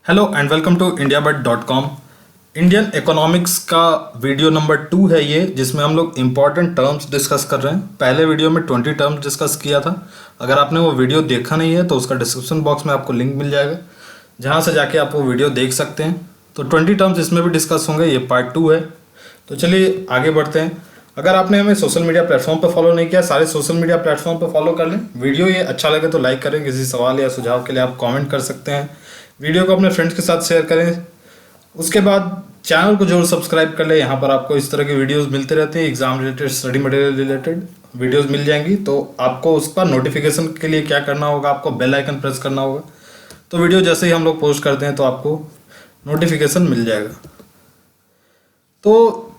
Hello and welcome to indiabud.com। Indian economics का video number 2 है ये, जिसमें हम लोग इम्पॉर्टेंट टर्म्स डिस्कस कर रहे हैं। पहले वीडियो में 20 टर्म्स डिस्कस किया था। अगर आपने वो वीडियो देखा नहीं है तो उसका डिस्क्रिप्शन बॉक्स में आपको लिंक मिल जाएगा, जहाँ से जाके आप वो वीडियो देख सकते हैं। तो 20 टर्म्स इसमें भी डिस्कस होंगे, ये पार्ट 2 है। तो चलिए आगे बढ़ते हैं। अगर आपने हमें सोशल मीडिया प्लेटफॉर्म पर फॉलो नहीं किया, सारे सोशल मीडिया प्लेटफॉर्म पर फॉलो कर लें। वीडियो ये अच्छा लगे तो लाइक करें, किसी सवाल या सुझाव के लिए आप कमेंट कर सकते हैं। वीडियो को अपने फ्रेंड्स के साथ शेयर करें। उसके बाद चैनल को जरूर सब्सक्राइब कर ले। यहाँ पर आपको इस तरह की वीडियोस मिलते रहते हैं, exam related, study material related videos मिल जाएंगी। तो आपको उस पर नोटिफिकेशन के लिए क्या करना होगा, आपको बेल आइकन प्रेस करना होगा। तो वीडियो जैसे ही हम लोग पोस्ट करते हैं तो आपको नोटिफिकेशन मिल जाएगा। तो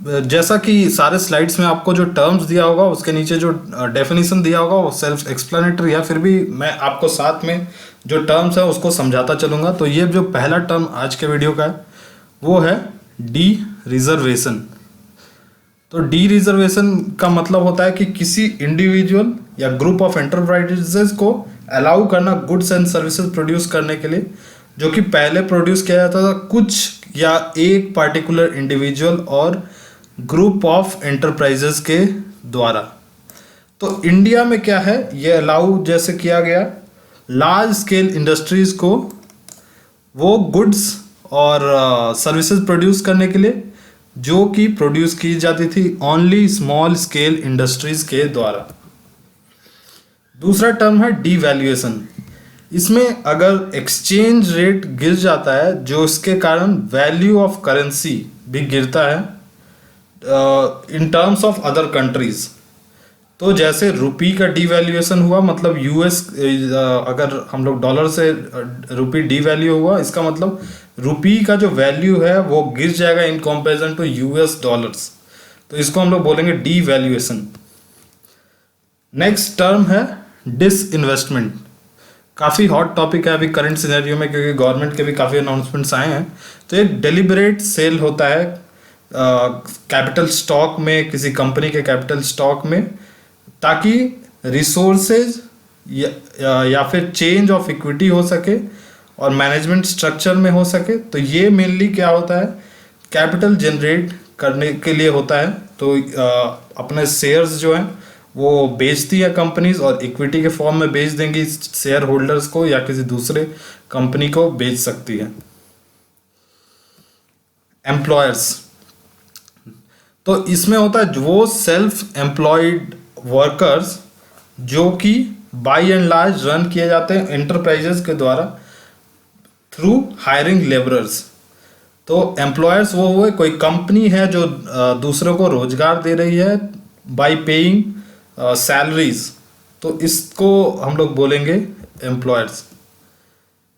जैसा कि सारे स्लाइड्स में आपको जो टर्म्स दिया होगा, उसके नीचे जो डेफिनेशन दिया होगा वो सेल्फ एक्सप्लेनेटरी है, फिर भी मैं आपको साथ में जो टर्म्स है उसको समझाता चलूँगा। तो ये जो पहला टर्म आज के वीडियो का है वो है डी रिजर्वेशन। तो डी रिजर्वेशन का मतलब होता है कि किसी इंडिविजुअल या ग्रुप ऑफ एंटरप्राइजेज को अलाउ करना गुड्स एंड सर्विसेज प्रोड्यूस करने के लिए, जो कि पहले प्रोड्यूस किया जाता था कुछ या एक पार्टिकुलर इंडिविजुअल और ग्रुप ऑफ एंटरप्राइजेस के द्वारा। तो इंडिया में क्या है, ये अलाउ जैसे किया गया लार्ज स्केल इंडस्ट्रीज को वो गुड्स और सर्विसेज प्रोड्यूस करने के लिए, जो कि प्रोड्यूस की जाती थी ओनली स्मॉल स्केल इंडस्ट्रीज के द्वारा। दूसरा टर्म है डीवैल्यूएशन। इसमें अगर एक्सचेंज रेट गिर जाता है, जो इसके कारण वैल्यू ऑफ करेंसी भी गिरता है in terms of other countries. तो जैसे रुपी का डीवैल्यूएशन हुआ, मतलब यूएस, अगर हम लोग डॉलर से रुपी डीवैल्यू हुआ, इसका मतलब रुपी का जो वैल्यू है वो गिर जाएगा in comparison to US dollars. तो इसको हम लोग बोलेंगे डीवैल्यूएशन। नेक्स्ट टर्म है डिसइन्वेस्टमेंट। काफ़ी हॉट टॉपिक है अभी करंट सिनेरियो में, क्योंकि गवर्नमेंट के भी काफ़ी अनाउंसमेंट्स आए हैं। तो एक डेलिबरेट सेल होता है कैपिटल स्टॉक में, किसी कंपनी के कैपिटल स्टॉक में, ताकि रिसोर्सेज या फिर चेंज ऑफ इक्विटी हो सके और मैनेजमेंट स्ट्रक्चर में हो सके। तो ये मेनली क्या होता है, कैपिटल जनरेट करने के लिए होता है। तो अपने शेयर्स जो हैं वो बेचती है कंपनीज, और इक्विटी के फॉर्म में बेच देंगी शेयर होल्डर्स को, या किसी दूसरे कंपनी को बेच सकती है। एम्प्लॉयर्स, तो इसमें होता है वो सेल्फ एम्प्लॉयड वर्कर्स जो कि बाय एंड लार्ज रन किए जाते हैं एंटरप्राइजेस के द्वारा थ्रू हायरिंग लेबरर्स। तो एम्प्लॉयर्स वो हुए, कोई कंपनी है जो दूसरों को रोजगार दे रही है बाय पेइंग सैलरीज, तो इसको हम लोग बोलेंगे एम्प्लॉयर्स।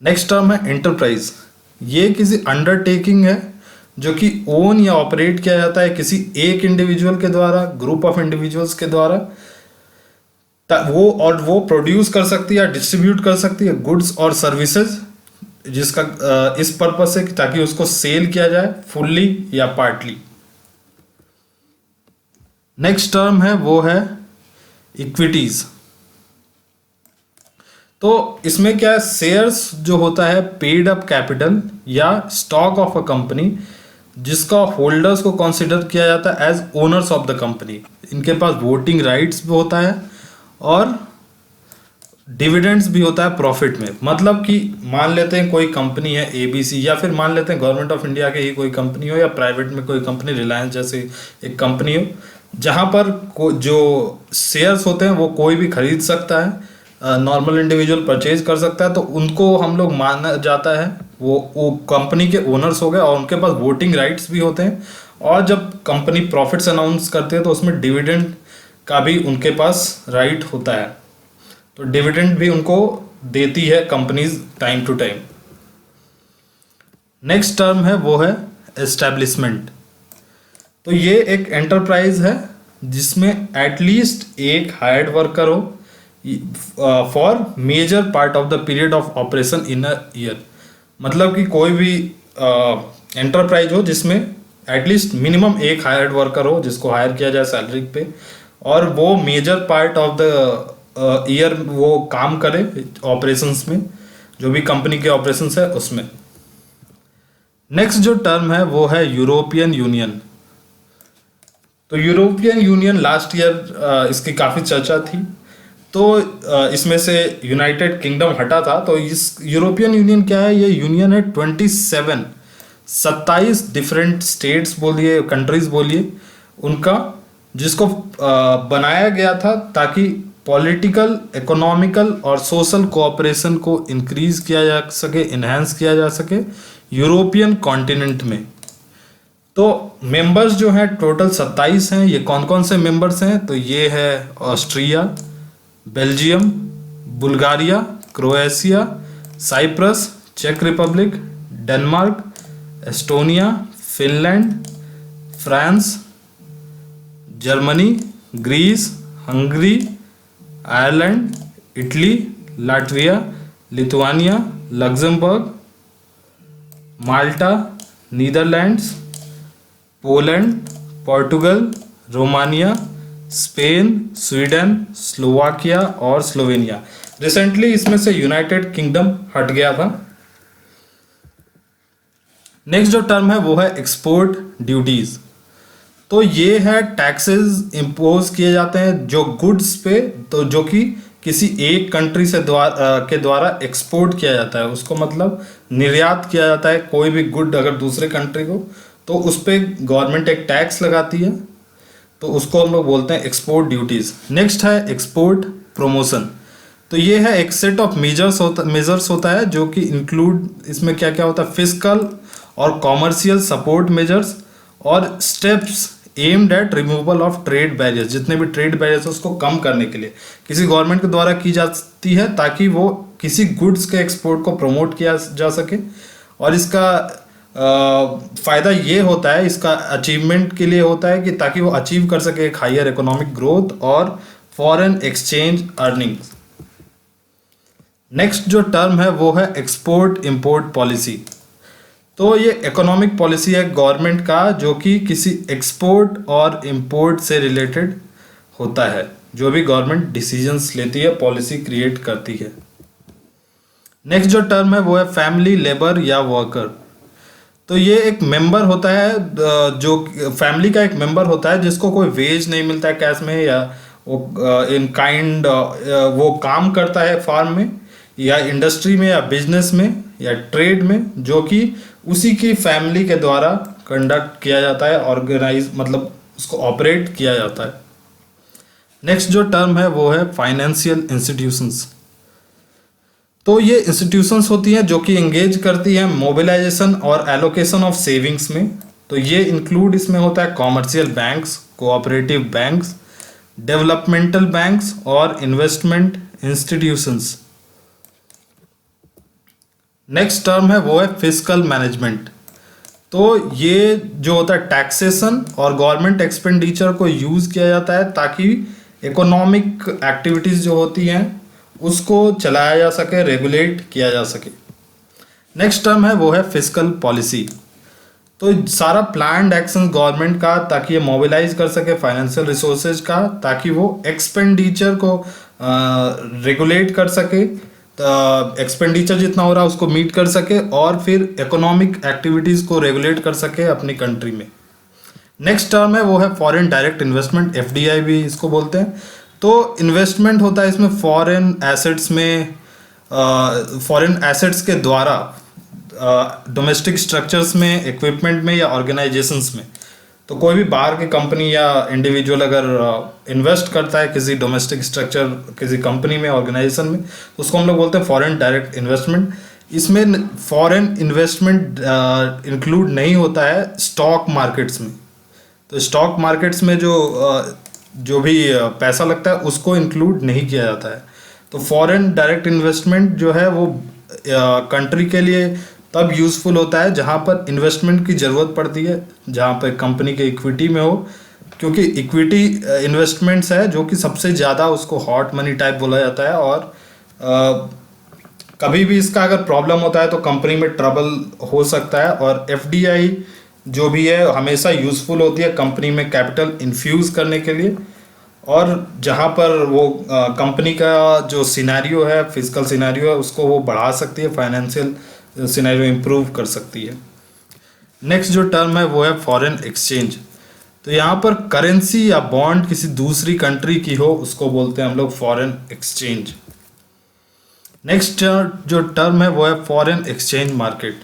नेक्स्ट टर्म है एंटरप्राइज। ये किसी अंडरटेकिंग है जो कि ओन या ऑपरेट किया जाता है किसी एक इंडिविजुअल के द्वारा, ग्रुप ऑफ इंडिविजुअल्स के द्वारा, वो प्रोड्यूस कर सकती है या डिस्ट्रीब्यूट कर सकती है गुड्स और सर्विसेज, जिसका इस पर्पज से ताकि उसको सेल किया जाए फुल्ली या पार्टली। नेक्स्ट टर्म है वो है इक्विटीज। तो इसमें क्या है, शेयर्स जो होता है पेड अप कैपिटल या स्टॉक ऑफ अ कंपनी, जिसका होल्डर्स को कंसिडर किया जाता है as owners of the company. इनके पास वोटिंग राइट्स भी होता है और डिविडेंड्स भी होता है प्रॉफिट में। मतलब कि मान लेते हैं कोई कंपनी है एबीसी, या फिर मान लेते हैं गवर्नमेंट ऑफ इंडिया की ही कोई कंपनी हो, या प्राइवेट में कोई कंपनी, रिलायंस जैसे एक कंपनी हो, जहाँ पर जो शेयर्स होते हैं वो कोई भी खरीद सकता है, नॉर्मल इंडिविजुअल परचेज कर सकता है। तो उनको हम लोग माना जाता है वो कंपनी के ओनर्स हो गए, और उनके पास वोटिंग राइट्स भी होते हैं। और जब कंपनी प्रॉफिट्स अनाउंस करती है तो उसमें डिविडेंड का भी उनके पास राइट होता है। तो डिविडेंड भी उनको देती है companies time to time. Next term है वो है एस्टैब्लिशमेंट। तो ये एक एंटरप्राइज है जिसमें एटलीस्ट एक हायर्ड वर्कर हो for major part of the period of operation in a year. मतलब कि कोई भी एंटरप्राइज हो जिसमें एटलीस्ट मिनिमम एक हायर्ड वर्कर हो, जिसको हायर किया जाए सैलरी पे, और वो major part of the year वो काम करे ऑपरेशंस में, जो भी कंपनी के ऑपरेशंस है उसमें। नेक्स्ट जो टर्म है वो है यूरोपियन यूनियन। तो यूरोपियन यूनियन लास्ट ईयर इसकी काफ़ी चर्चा थी। तो इसमें से यूनाइटेड किंगडम हटा था। तो इस यूरोपियन यूनियन क्या है? ये यूनियन है 27 डिफरेंट स्टेट्स बोलिए, कंट्रीज बोलिए उनका, जिसको बनाया गया था ताकि पॉलिटिकल, इकोनॉमिकल और सोशल कोऑपरेशन को इंक्रीज किया जा सके, इन्हेंस किया जा सके यूरोपियन कॉन्टिनेंट में। तो मेंबर्स जो हैं टोटल 27 हैं। ये कौन कौन से मेंबर्स हैं? तो ये है Austria, Belgium, Bulgaria, Croatia, Cyprus, चेक Republic, Denmark, Estonia, Finland, France, Germany, Greece, Hungary, Ireland, Italy, Latvia, Lithuania, Luxembourg, Malta, Netherlands, Poland, Portugal, Romania, Spain, Sweden, Slovakia और स्लोवेनिया। रिसेंटली इसमें से यूनाइटेड किंगडम हट गया था। नेक्स्ट जो term है वो है एक्सपोर्ट ड्यूटीज। तो ये है टैक्सेस इम्पोज किए जाते हैं जो गुड्स पे, तो जो कि किसी एक कंट्री से के द्वारा एक्सपोर्ट किया जाता है, उसको मतलब निर्यात किया जाता है। कोई भी गुड अगर दूसरे कंट्री को, तो उस पर गवर्नमेंट एक टैक्स लगाती है, तो उसको हम लोग बोलते हैं एक्सपोर्ट ड्यूटीज। नेक्स्ट है एक्सपोर्ट प्रमोशन। तो ये है एक सेट ऑफ मेजर्स होता है जो कि इंक्लूड, इसमें क्या क्या होता है, फिस्कल और कॉमर्शियल सपोर्ट मेजर्स और steps aimed at removal of trade barriers. जितने भी ट्रेड बैरियर्स उसको कम करने के लिए किसी गवर्नमेंट के द्वारा की जाती है, ताकि वो किसी गुड्स के एक्सपोर्ट को प्रमोट किया जा सके। और इसका फ़ायदा ये होता है, इसका अचीवमेंट के लिए होता है कि ताकि वो अचीव कर सके एक हायर इकोनॉमिक ग्रोथ और फॉरेन एक्सचेंज अर्निंग्स। नेक्स्ट जो टर्म है वो है एक्सपोर्ट इंपोर्ट पॉलिसी। तो ये इकोनॉमिक पॉलिसी है गवर्नमेंट का जो कि किसी एक्सपोर्ट और इंपोर्ट से रिलेटेड होता है। जो भी गवर्नमेंट डिसीजंस लेती है, पॉलिसी क्रिएट करती है। नेक्स्ट जो टर्म है वो है फैमिली लेबर या वर्कर। तो ये एक मेंबर होता है, जो फैमिली का एक मेंबर होता है जिसको कोई वेज नहीं मिलता है कैश में, या वो इन काइंड वो काम करता है फार्म में या इंडस्ट्री में या बिजनेस में या ट्रेड में, जो कि उसी की फैमिली के द्वारा कंडक्ट किया जाता है, ऑर्गेनाइज मतलब उसको ऑपरेट किया जाता है। नेक्स्ट जो टर्म है वो है फाइनेंशियल इंस्टीट्यूशंस। तो ये इंस्टीट्यूशंस होती हैं जो कि एंगेज करती हैं मोबिलाइजेशन और एलोकेशन ऑफ सेविंग्स में। तो ये इंक्लूड इसमें होता है commercial banks, cooperative banks, developmental banks और इन्वेस्टमेंट इंस्टीट्यूशंस। नेक्स्ट टर्म है वो है फिस्कल मैनेजमेंट। तो ये जो होता है टैक्सेशन और गवर्नमेंट एक्सपेंडिचर को यूज़ किया जाता है ताकि इकोनॉमिक एक्टिविटीज़ जो होती हैं उसको चलाया जा सके, रेगुलेट किया जा सके। नेक्स्ट टर्म है वो है फिस्कल पॉलिसी। तो सारा प्लान्ड एक्शन गवर्नमेंट का ताकि ये मोबिलाइज कर सके फाइनेंशियल रिसोर्सेज का, ताकि वो एक्सपेंडिचर को रेगुलेट कर सके, एक्सपेंडिचर जितना हो रहा है उसको मीट कर सके और फिर इकोनॉमिक एक्टिविटीज़ को रेगुलेट कर सके अपनी कंट्री में। नेक्स्ट टर्म है वो है फॉरेन डायरेक्ट इन्वेस्टमेंट, एफडीआई भी इसको बोलते हैं। तो इन्वेस्टमेंट होता है इसमें फॉरेन एसेट्स में, फॉरेन एसेट्स के द्वारा डोमेस्टिक स्ट्रक्चर्स में, इक्विपमेंट में या ऑर्गेनाइजेशंस में। तो कोई भी बाहर की कंपनी या इंडिविजुअल अगर इन्वेस्ट करता है किसी डोमेस्टिक स्ट्रक्चर, किसी कंपनी में, ऑर्गेनाइजेशन में, तो उसको हम लोग बोलते हैं फॉरेन डायरेक्ट इन्वेस्टमेंट। इसमें फॉरेन इन्वेस्टमेंट इंक्लूड नहीं होता है स्टॉक मार्केट्स में। तो स्टॉक मार्केट्स में जो भी पैसा लगता है उसको इंक्लूड नहीं किया जाता है। तो फॉरेन डायरेक्ट इन्वेस्टमेंट जो है वो कंट्री के लिए तब यूज़फुल होता है जहाँ पर इन्वेस्टमेंट की ज़रूरत पड़ती है, जहाँ पर कंपनी के इक्विटी में हो, क्योंकि इक्विटी इन्वेस्टमेंट्स है जो कि सबसे ज़्यादा उसको हॉट मनी टाइप बोला जाता है। और कभी भी इसका अगर प्रॉब्लम होता है तो कंपनी में ट्रबल हो सकता है। और एफडीआई जो भी है हमेशा यूज़फुल होती है कंपनी में कैपिटल इन्फ्यूज़ करने के लिए, और जहाँ पर वो कंपनी का जो सिनेरियो है, फिजिकल सिनेरियो है, उसको वो बढ़ा सकती है, फाइनेंशियल सिनेरियो इम्प्रूव कर सकती है। नेक्स्ट जो टर्म है वो है फॉरेन एक्सचेंज। तो यहाँ पर करेंसी या बॉन्ड किसी दूसरी कंट्री की हो उसको बोलते हैं हम लोग फॉरेन एक्सचेंज। नेक्स्ट जो टर्म है वो है फॉरेन एक्सचेंज मार्केट।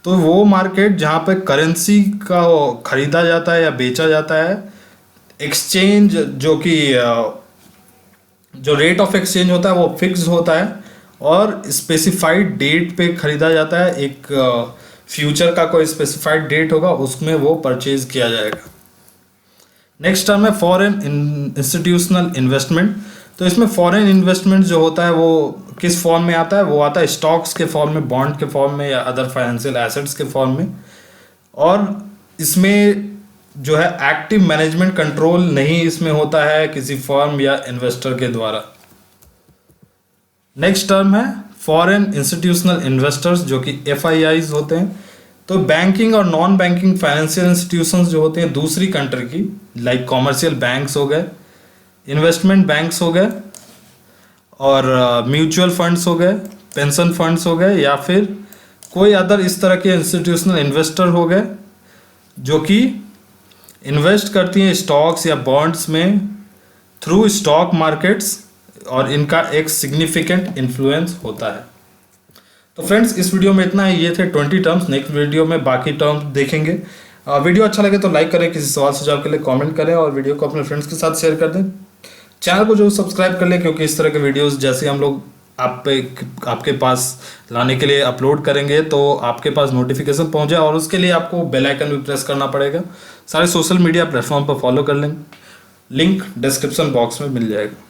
तो वो मार्केट जहाँ पे करेंसी का खरीदा जाता है या बेचा जाता है, एक्सचेंज जो कि जो रेट ऑफ एक्सचेंज होता है वो फिक्स होता है और स्पेसिफाइड डेट पे खरीदा जाता है। एक फ्यूचर का कोई स्पेसिफाइड डेट होगा उसमें वो परचेज किया जाएगा। नेक्स्ट टर्म है फॉरेन इंस्टीट्यूशनल इन्वेस्टमेंट। तो इसमें फॉरेन इन्वेस्टमेंट जो होता है वो किस फॉर्म में आता है, वो आता है स्टॉक्स के फॉर्म में, बॉन्ड के फॉर्म में या अदर फाइनेंशियल एसेट्स के फॉर्म में। और इसमें जो है एक्टिव मैनेजमेंट कंट्रोल नहीं इसमें होता है किसी फर्म या इन्वेस्टर के द्वारा। नेक्स्ट टर्म है फॉरेन इंस्टीट्यूशनल इन्वेस्टर्स जो कि FIIs होते हैं। तो बैंकिंग और नॉन बैंकिंग फाइनेंशियल इंस्टीट्यूशंस जो होते हैं दूसरी कंट्री की, लाइक कॉमर्शियल बैंक्स हो गए, इन्वेस्टमेंट बैंक्स हो गए और म्यूचुअल फंड्स हो गए, पेंशन फंड्स हो गए या फिर कोई अदर इस तरह के इंस्टीट्यूशनल इन्वेस्टर हो गए जो कि इन्वेस्ट करती हैं स्टॉक्स या बॉन्ड्स में थ्रू स्टॉक मार्केट्स और इनका एक सिग्निफिकेंट इन्फ्लुएंस होता है। तो फ्रेंड्स इस वीडियो में इतना ही, ये थे 20 टर्म्स। नेक्स्ट वीडियो में बाकी टर्म्स देखेंगे। वीडियो अच्छा लगे तो लाइक करें, किसी सवाल सुझाव के लिए कमेंट करें और वीडियो को अपने फ्रेंड्स के साथ शेयर कर दें। चैनल को जो सब्सक्राइब कर लें क्योंकि इस तरह के वीडियोस जैसे हम लोग आपके पास लाने के लिए अपलोड करेंगे तो आपके पास नोटिफिकेशन पहुंचे और उसके लिए आपको बेल आइकन भी प्रेस करना पड़ेगा। सारे सोशल मीडिया प्लेटफॉर्म पर फॉलो कर लें, लिंक डिस्क्रिप्शन बॉक्स में मिल जाएगा।